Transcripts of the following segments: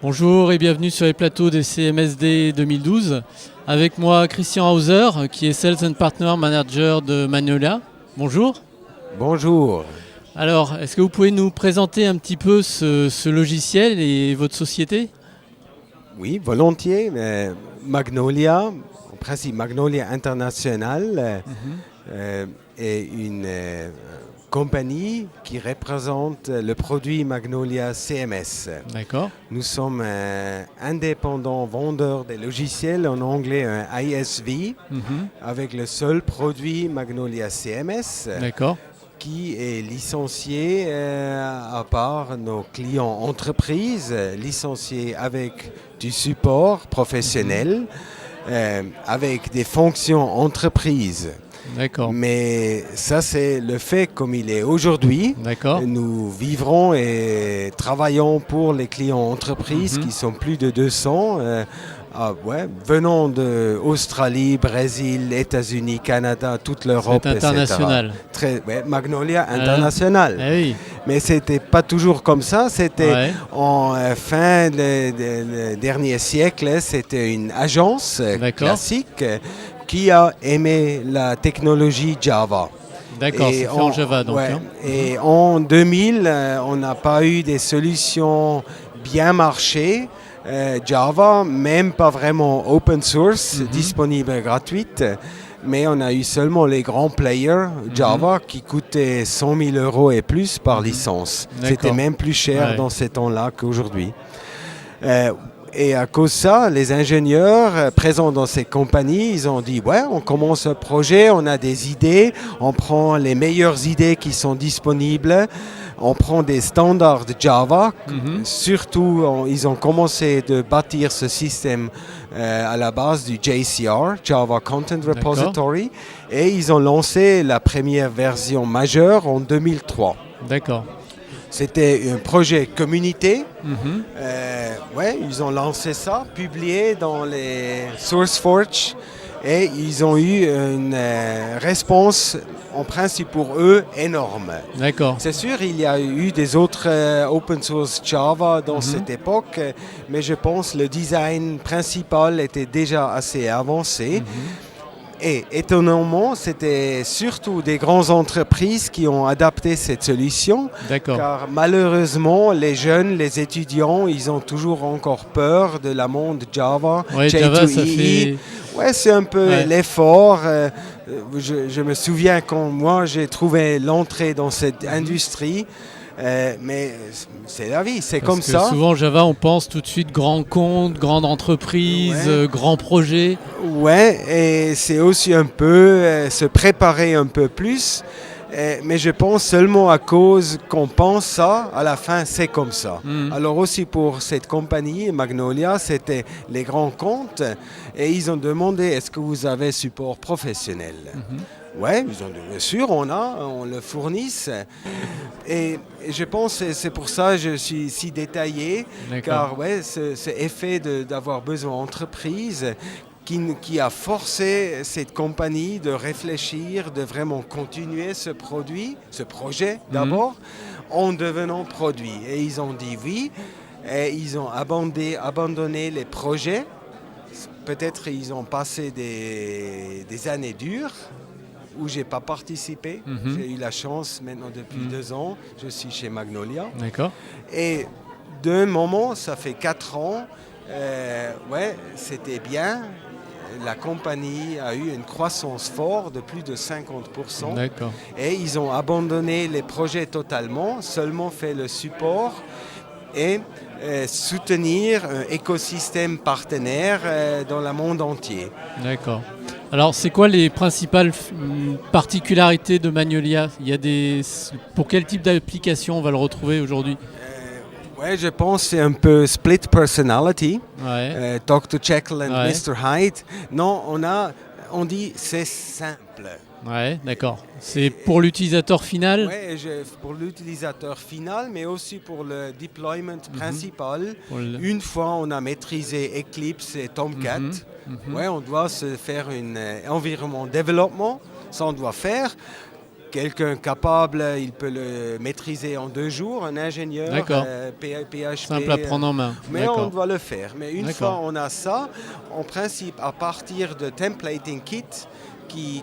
Bonjour et bienvenue sur les plateaux des CMSD 2012. Avec moi Christian Hauser qui est Sales and Partner Manager de Magnolia. Bonjour. Bonjour. Alors, est-ce que vous pouvez nous présenter un petit peu ce logiciel et votre société ? Oui, volontiers. Magnolia, en principe Magnolia International, est une compagnie qui représente le produit Magnolia CMS. D'accord. Nous sommes indépendants vendeurs des logiciels, en anglais un ISV, avec le seul produit Magnolia CMS. D'accord. Qui est licencié à part nos clients entreprises, licenciés avec du support professionnel, avec des fonctions entreprises. D'accord. Mais ça, c'est le fait comme il est aujourd'hui. D'accord. Nous vivrons et travaillons pour les clients entreprises qui sont plus de 200. Venant d'Australie, Brésil, États-Unis, Canada, toute l'Europe, C'est international. Magnolia International. Oui. Mais c'était pas toujours comme ça. C'était en fin du dernier siècle. C'était une agence classique qui a aimé la technologie Java. D'accord, c'est fait en Java donc. Et en 2000, on n'a pas eu des solutions bien marché. Java, même pas vraiment open source, disponible gratuite, mais on a eu seulement les grands players Java qui coûtaient 100 000 euros et plus par licence. C'était même plus cher dans ces temps-là qu'aujourd'hui. Et à cause de ça, les ingénieurs présents dans ces compagnies, ils ont dit on commence un projet, on a des idées, on prend les meilleures idées qui sont disponibles. On prend des standards de Java, surtout ils ont commencé de bâtir ce système à la base du JCR, Java Content Repository, et ils ont lancé la première version majeure en 2003. D'accord. C'était un projet communauté. Ils ont lancé ça, publié dans les SourceForge, et ils ont eu une réponse en principe pour eux énorme. D'accord. C'est sûr, il y a eu des autres open source Java dans cette époque, mais je pense que le design principal était déjà assez avancé. Et étonnamment, c'était surtout des grandes entreprises qui ont adapté cette solution. D'accord. Car malheureusement, les jeunes, les étudiants, ils ont toujours encore peur de la monde Java. Java, ça fait... c'est un peu l'effort. Je me souviens quand moi j'ai trouvé l'entrée dans cette industrie. Mais c'est la vie, c'est comme ça. Souvent Java, on pense tout de suite grand compte, grande entreprise, grand projet. Et c'est aussi un peu se préparer un peu plus. Mais je pense seulement à cause qu'on pense ça, à la fin c'est comme ça. Alors aussi pour cette compagnie, Magnolia, c'était les grands comptes et ils ont demandé est-ce que vous avez support professionnel. Ils ont dit bien sûr, on le fournit. Et je pense que c'est pour ça que je suis si détaillé, car ce effet d'avoir besoin d'entreprise qui a forcé cette compagnie de réfléchir, de vraiment continuer ce projet d'abord, en devenant produit. Et ils ont dit oui, et ils ont abandonné les projets. Peut-être ils ont passé des années dures où je n'ai pas participé. J'ai eu la chance maintenant depuis 2 ans, je suis chez Magnolia. D'accord. Et d'un moment, ça fait 4 ans, c'était bien. La compagnie a eu une croissance forte de plus de 50%. D'accord. Et ils ont abandonné les projets totalement, seulement fait le support et soutenir un écosystème partenaire dans le monde entier. D'accord. Alors, c'est quoi les principales particularités de Magnolia ? Pour quel type d'application on va le retrouver aujourd'hui ? Je pense que c'est un peu split personality. Dr. Jekyll and Mr. Hyde. Non, on dit c'est simple. D'accord. C'est pour l'utilisateur final ? Pour l'utilisateur final, mais aussi pour le deployment principal. Une fois on a maîtrisé Eclipse et Tomcat, on doit se faire un environnement développement. Ça on doit faire. quelqu'un capable, il peut le maîtriser en 2 jours, un ingénieur PHP. Simple à prendre en main. Mais on doit le faire. Mais une fois on a ça, en principe, à partir de templating kit, qui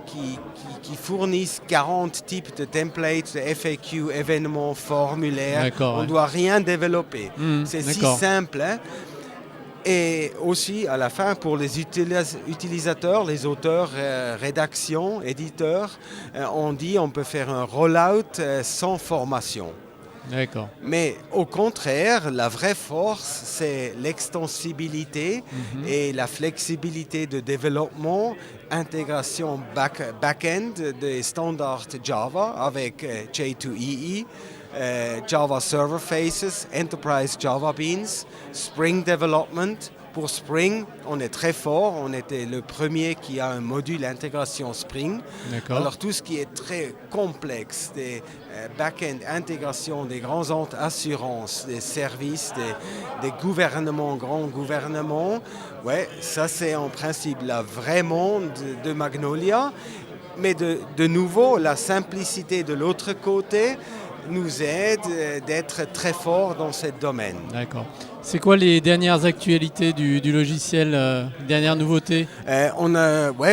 fournissent 40 types de templates, de FAQ, événements, formulaires. On ne doit rien développer. C'est si simple. Hein. Et aussi, à la fin, pour les utilisateurs, les auteurs, rédaction, éditeurs, on dit on peut faire un rollout sans formation. D'accord. Mais au contraire, la vraie force, c'est l'extensibilité et la flexibilité de développement, intégration back-end des standards Java avec J2EE, Java Server Faces, Enterprise Java Beans, Spring Development. Pour Spring, on est très fort. On était le premier qui a un module intégration Spring. Alors tout ce qui est très complexe, des back-end intégration des grandes assurances, des services, des gouvernements, grands gouvernements, ouais, ça c'est en principe la vraie monde de Magnolia. Mais de nouveau, la simplicité de l'autre côté nous aide d'être très fort dans ce domaine. D'accord. C'est quoi les dernières actualités du logiciel, dernières nouveautés?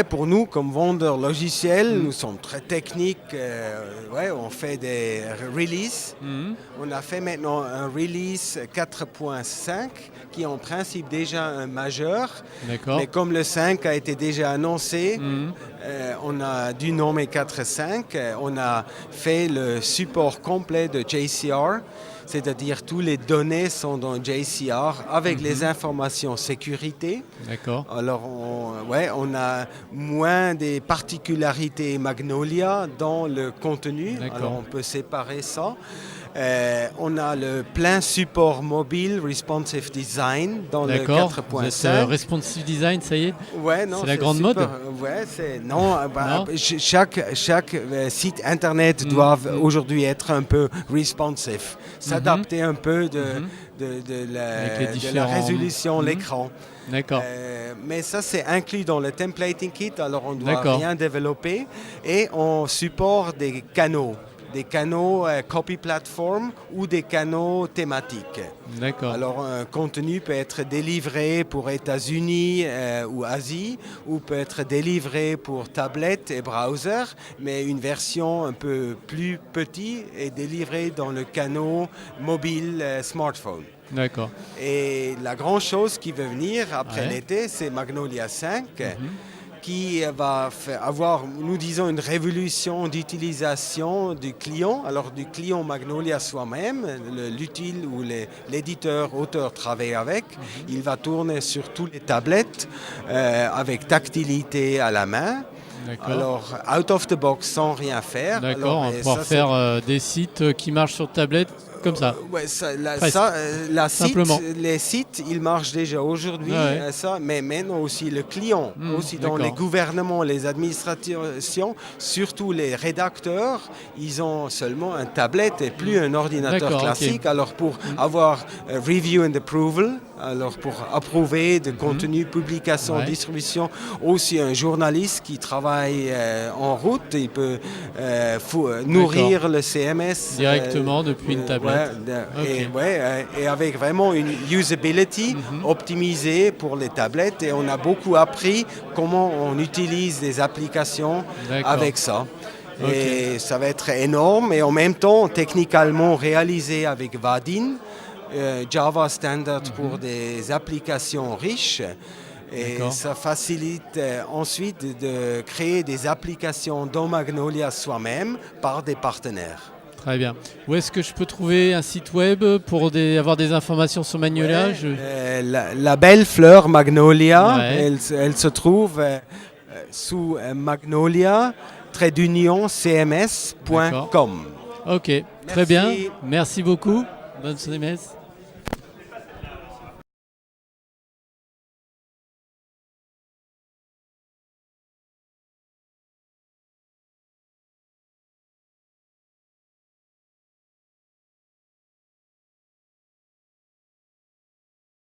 Pour nous, comme vendeurs logiciels, nous sommes très techniques. On fait des releases. On a fait maintenant un release 4.5 qui est en principe déjà un majeur. Mais comme le 5 a été déjà annoncé, on a dû nommer 4.5. On a fait le support complet de JCR. C'est-à-dire tous les données sont dans JCR avec les informations sécurité. Alors on a moins des particularités Magnolia dans le contenu. Alors on peut séparer ça. On a le plein support mobile, responsive design dans le 4.5. Responsive design, ça y est? C'est la grande mode? Chaque site internet doit aujourd'hui être un peu responsive, s'adapter un peu de la résolution de l'écran. Mais ça, c'est inclus dans le templating kit, alors on ne doit rien développer. Et on supporte des canaux copy platform ou des canaux thématiques. Alors un contenu peut être délivré pour États-Unis ou Asie, ou peut être délivré pour tablette et browser, mais une version un peu plus petite est délivrée dans le canal mobile smartphone. Et la grande chose qui va venir après l'été, c'est Magnolia 5. Qui va avoir, nous disons, une révolution d'utilisation du client, alors du client Magnolia soi-même, l'utile où l'éditeur, auteur travaille avec. Il va tourner sur toutes les tablettes avec tactilité à la main. Alors, out of the box, sans rien faire. On va pouvoir faire des sites qui marchent sur tablette comme ça. Les sites, ils marchent déjà aujourd'hui, mais maintenant aussi le client, aussi dans les gouvernements, les administrations, surtout les rédacteurs, ils ont seulement un tablette et plus un ordinateur classique. Alors pour avoir review and approval, alors pour approuver de contenu, publication, distribution, aussi un journaliste qui travaille en route, il peut nourrir le CMS directement depuis une tablette. Et avec vraiment une usability optimisée pour les tablettes. Et on a beaucoup appris comment on utilise des applications avec ça. Et ça va être énorme. Et en même temps, techniquement réalisé avec Vaadin, Java Standard pour des applications riches. Et ça facilite ensuite de créer des applications dans Magnolia soi-même par des partenaires. Très bien. Où est-ce que je peux trouver un site web pour avoir des informations sur Magnolia? La belle fleur Magnolia, elle se trouve sous magnolia-cms.com. Ok, très bien. Merci beaucoup. Bonne CMS.